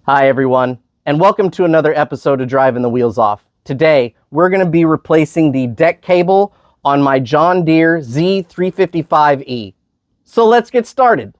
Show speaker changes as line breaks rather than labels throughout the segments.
Hi everyone, and welcome to another episode of Driving the Wheels Off. Today, we're going to be replacing the deck cable on my John Deere Z355E. So let's get started.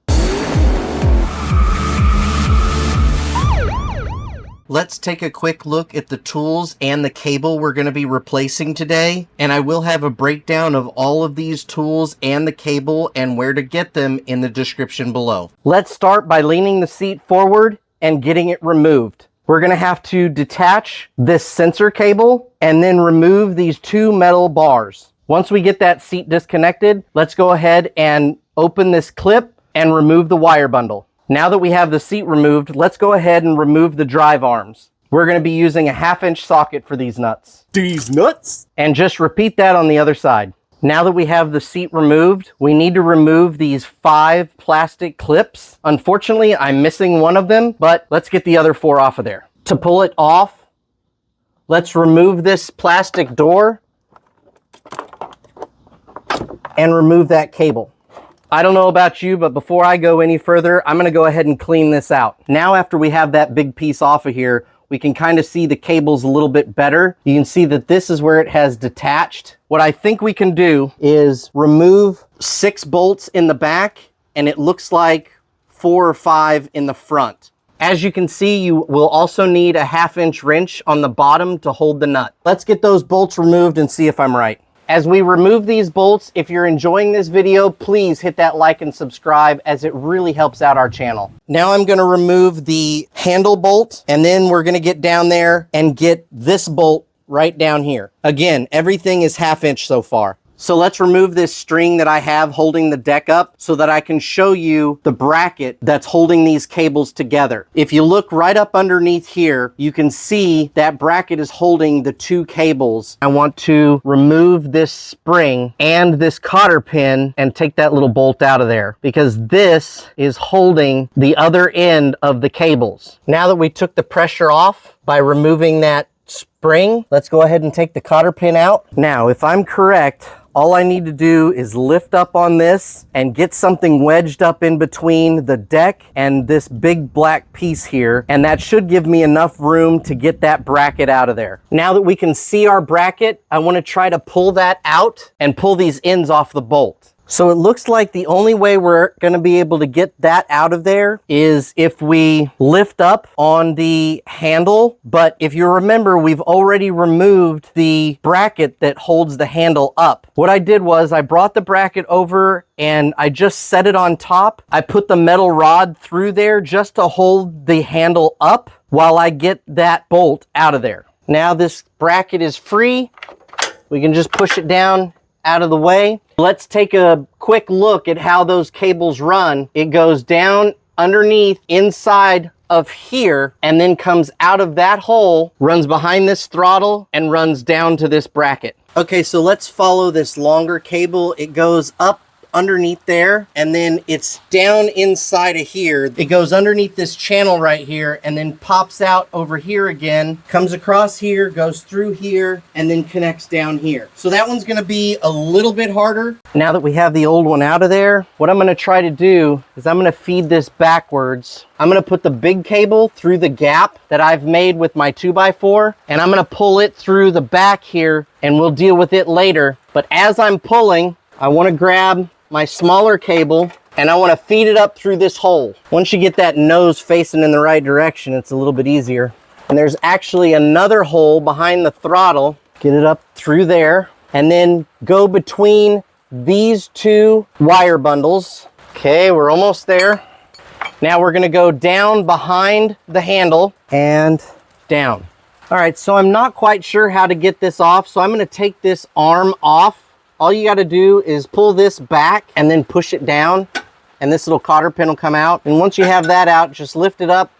Let's take a quick look at the tools and the cable we're going to be replacing today, and I will have a breakdown of all of these tools and the cable and where to get them in the description below. Let's start by leaning the seat forward and getting it removed. We're going to have to detach this sensor cable and then remove these two metal bars. Once we get that seat disconnected, let's go ahead and open this clip and remove the wire bundle. Now that we have the seat removed, let's go ahead and remove the drive arms. We're going to be using a 1/2-inch socket for these nuts.
These nuts?
And just repeat that on the other side. Now that we have the seat removed, we need to remove these 5 plastic clips. Unfortunately, I'm missing one of them, but let's get the other 4 off of there. To pull it off, let's remove this plastic door and remove that cable. I don't know about you, but before I go any further, I'm going to go ahead and clean this out. Now, after we have that big piece off of here, we can kind of see the cables a little bit better. You can see that this is where it has detached. What I think we can do is remove 6 bolts in the back, and it looks like 4 or 5 in the front. As you can see, you will also need a 1/2-inch wrench on the bottom to hold the nut. Let's get those bolts removed and see if I'm right. As we remove these bolts, if you're enjoying this video, please hit that like and subscribe, as it really helps out our channel. Now I'm going to remove the handle bolt, and then we're going to get down there and get this bolt right down here. Again, everything is 1/2-inch so far. So let's remove this string that I have holding the deck up so that I can show you the bracket that's holding these cables together. If you look right up underneath here, you can see that bracket is holding the 2 cables. I want to remove this spring and this cotter pin and take that little bolt out of there, because this is holding the other end of the cables. Now that we took the pressure off by removing that spring, let's go ahead and take the cotter pin out. Now, if I'm correct, all I need to do is lift up on this and get something wedged up in between the deck and this big black piece here, and that should give me enough room to get that bracket out of there. Now that we can see our bracket, I want to try to pull that out and pull these ends off the bolt. So it looks like the only way we're going to be able to get that out of there is if we lift up on the handle. But if you remember, we've already removed the bracket that holds the handle up. What I did was I brought the bracket over and I just set it on top. I put the metal rod through there just to hold the handle up while I get that bolt out of there. Now this bracket is free. We can just push it down out of the way. Let's take a quick look at how those cables run. It goes down underneath inside of here and then comes out of that hole, runs behind this throttle, and runs down to this bracket. Okay, so let's follow this longer cable. It goes up underneath there, and then it's down inside of here. It goes underneath this channel right here and then pops out over here again, comes across here, goes through here, and then connects down here. So that one's going to be a little bit harder. Now that we have the old one out of there, what I'm going to try to do is I'm going to feed this backwards. I'm going to put the big cable through the gap that I've made with my 2x4, and I'm going to pull it through the back here, and we'll deal with it later. But as I'm pulling, I want to grab my smaller cable and I want to feed it up through this hole. Once you get that nose facing in the right direction, it's a little bit easier. And there's actually another hole behind the throttle. Get it up through there and then go between these 2 wire bundles. Okay, we're almost there. Now we're going to go down behind the handle and down. All right, so I'm not quite sure how to get this off, so I'm going to take this arm off. All you got to do is pull this back and then push it down, and this little cotter pin will come out. And once you have that out, just lift it up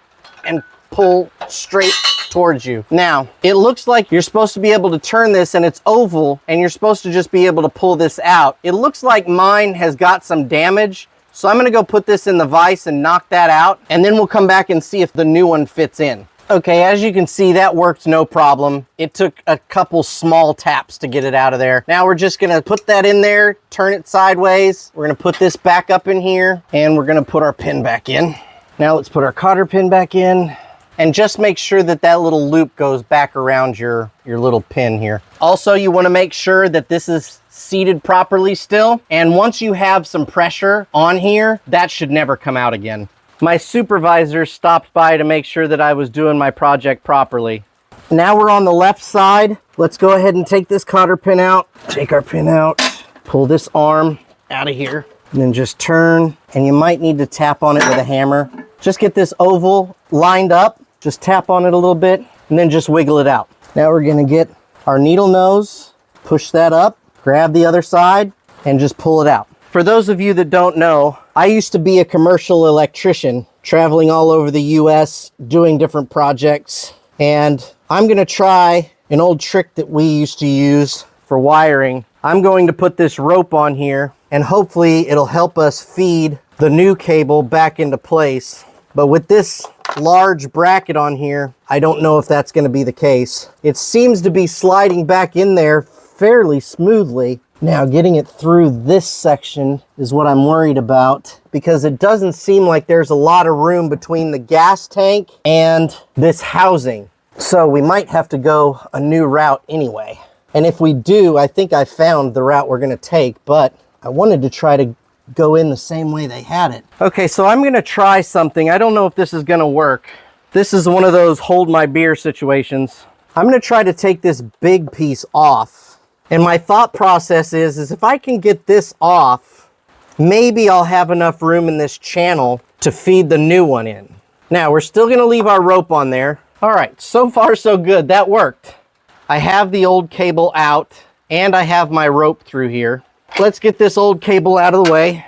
and pull straight towards you. Now, it looks like you're supposed to be able to turn this, and it's oval, and you're supposed to just be able to pull this out. It looks like mine has got some damage, so I'm going to go put this in the vise and knock that out, and then we'll come back and see if the new one fits in. Okay, as you can see, that worked no problem. It took a couple small taps to get it out of there. Now we're just gonna put that in there, turn it sideways. We're gonna put this back up in here, and we're gonna put our pin back in. Now let's put our cotter pin back in. and just make sure that that little loop goes back around your little pin here. Also, you want to make sure that this is seated properly still, and once you have some pressure on here, that should never come out again. My supervisor stopped by to make sure that I was doing my project properly. Now we're on the left side. Let's go ahead and take this cotter pin out. Take our pin out, pull this arm out of here, and then just turn, and you might need to tap on it with a hammer. Just get this oval lined up, just tap on it a little bit, and then just wiggle it out. Now we're gonna get our needle nose, push that up, grab the other side, and just pull it out. For those of you that don't know, I used to be a commercial electrician, traveling all over the US, doing different projects, and I'm gonna try an old trick that we used to use for wiring. I'm going to put this rope on here, and hopefully it'll help us feed the new cable back into place. But with this large bracket on here, I don't know if that's gonna be the case. It seems to be sliding back in there fairly smoothly. Now, getting it through this section is what I'm worried about, because it doesn't seem like there's a lot of room between the gas tank and this housing. So we might have to go a new route anyway. And if we do, I think I found the route we're gonna take, but I wanted to try to go in the same way they had it. Okay, so I'm gonna try something. I don't know if this is gonna work. This is one of those hold my beer situations. I'm gonna try to take this big piece off. And my thought process is if I can get this off, maybe I'll have enough room in this channel to feed the new one in. Now, we're still gonna leave our rope on there. All right, so far so good, that worked. I have the old cable out, and I have my rope through here. Let's get this old cable out of the way.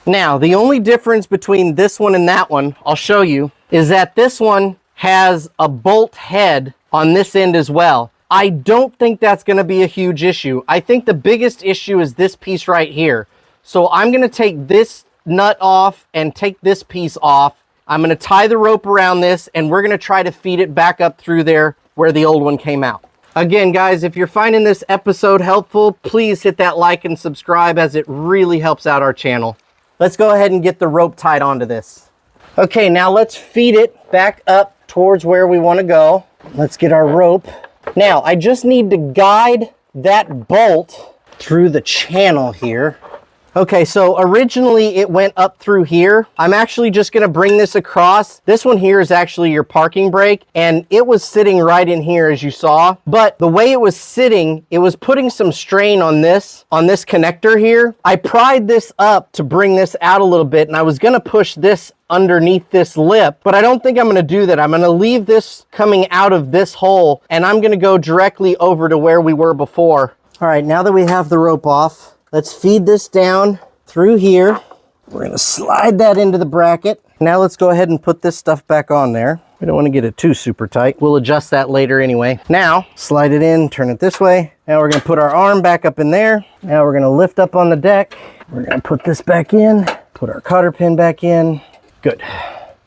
Now, the only difference between this one and that one, I'll show you, is that this one has a bolt head on this end as well. I don't think that's gonna be a huge issue. I think the biggest issue is this piece right here. So I'm gonna take this nut off and take this piece off. I'm gonna tie the rope around this, and we're gonna try to feed it back up through there where the old one came out. Again, guys, if you're finding this episode helpful, please hit that like and subscribe, as it really helps out our channel. Let's go ahead and get the rope tied onto this. Okay, now let's feed it back up towards where we wanna go. Let's get our rope. Now, I just need to guide that bolt through the channel here. Okay, so originally it went up through here. I'm actually just gonna bring this across. This one here is actually your parking brake, and it was sitting right in here, as you saw. But the way it was sitting, it was putting some strain on this connector here. I pried this up to bring this out a little bit, and I was gonna push this underneath this lip, but I don't think I'm gonna do that. I'm gonna leave this coming out of this hole, and I'm gonna go directly over to where we were before. All right, now that we have the rope off, let's feed this down through here. We're gonna slide that into the bracket. Now let's go ahead and put this stuff back on there. We don't wanna get it too super tight. We'll adjust that later anyway. Now, slide it in, turn it this way. Now we're gonna put our arm back up in there. Now we're gonna lift up on the deck. We're gonna put this back in, put our cotter pin back in. Good.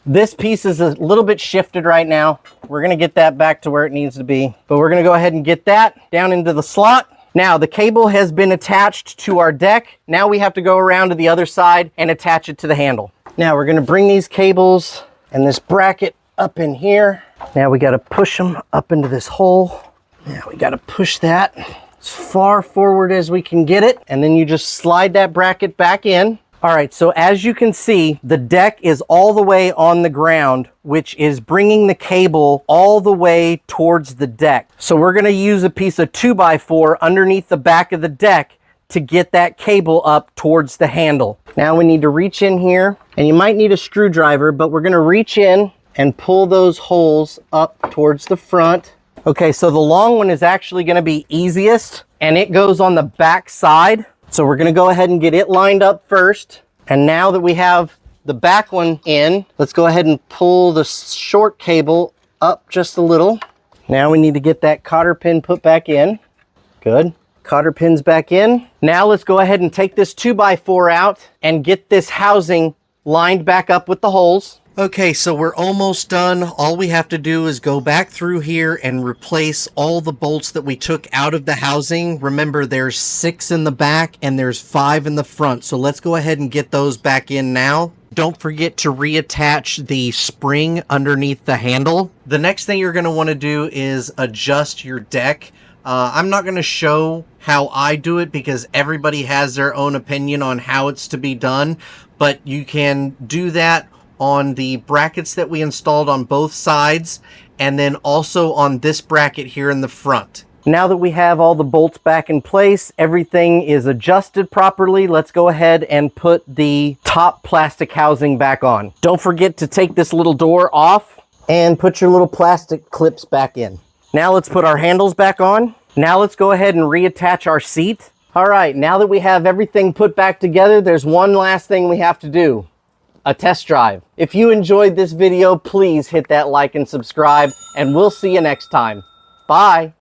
This piece is a little bit shifted right now. We're gonna get that back to where it needs to be, but we're gonna go ahead and get that down into the slot. Now the cable has been attached to our deck. Now we have to go around to the other side and attach it to the handle. Now we're gonna bring these cables and this bracket up in here. Now we gotta push them up into this hole. Now we gotta push that as far forward as we can get it. And then you just slide that bracket back in. All right, so as you can see, the deck is all the way on the ground, which is bringing the cable all the way towards the deck. So we're gonna use a piece of 2x4 underneath the back of the deck to get that cable up towards the handle. Now we need to reach in here, and you might need a screwdriver, but we're gonna reach in and pull those holes up towards the front. Okay, so the long one is actually gonna be easiest, and it goes on the back side. So we're gonna go ahead and get it lined up first. And now that we have the back one in, let's go ahead and pull the short cable up just a little. Now we need to get that cotter pin put back in. Good. Cotter pin's back in. Now let's go ahead and take this 2x4 out and get this housing lined back up with the holes. Okay, so we're almost done. All we have to do is go back through here and replace all the bolts that we took out of the housing. Remember, there's 6 in the back and there's 5 in the front. So let's go ahead and get those back in now. Don't forget to reattach the spring underneath the handle. The next thing you're going to want to do is adjust your deck. I'm not going to show how I do it because everybody has their own opinion on how it's to be done, but you can do that on the brackets that we installed on both sides and then also on this bracket here in the front. Now that we have all the bolts back in place, everything is adjusted properly, let's go ahead and put the top plastic housing back on. Don't forget to take this little door off and put your little plastic clips back in. Now let's put our handles back on. Now let's go ahead and reattach our seat. All right, now that we have everything put back together, there's one last thing we have to do. A test drive. If you enjoyed this video, please hit that like and subscribe, and we'll see you next time. Bye.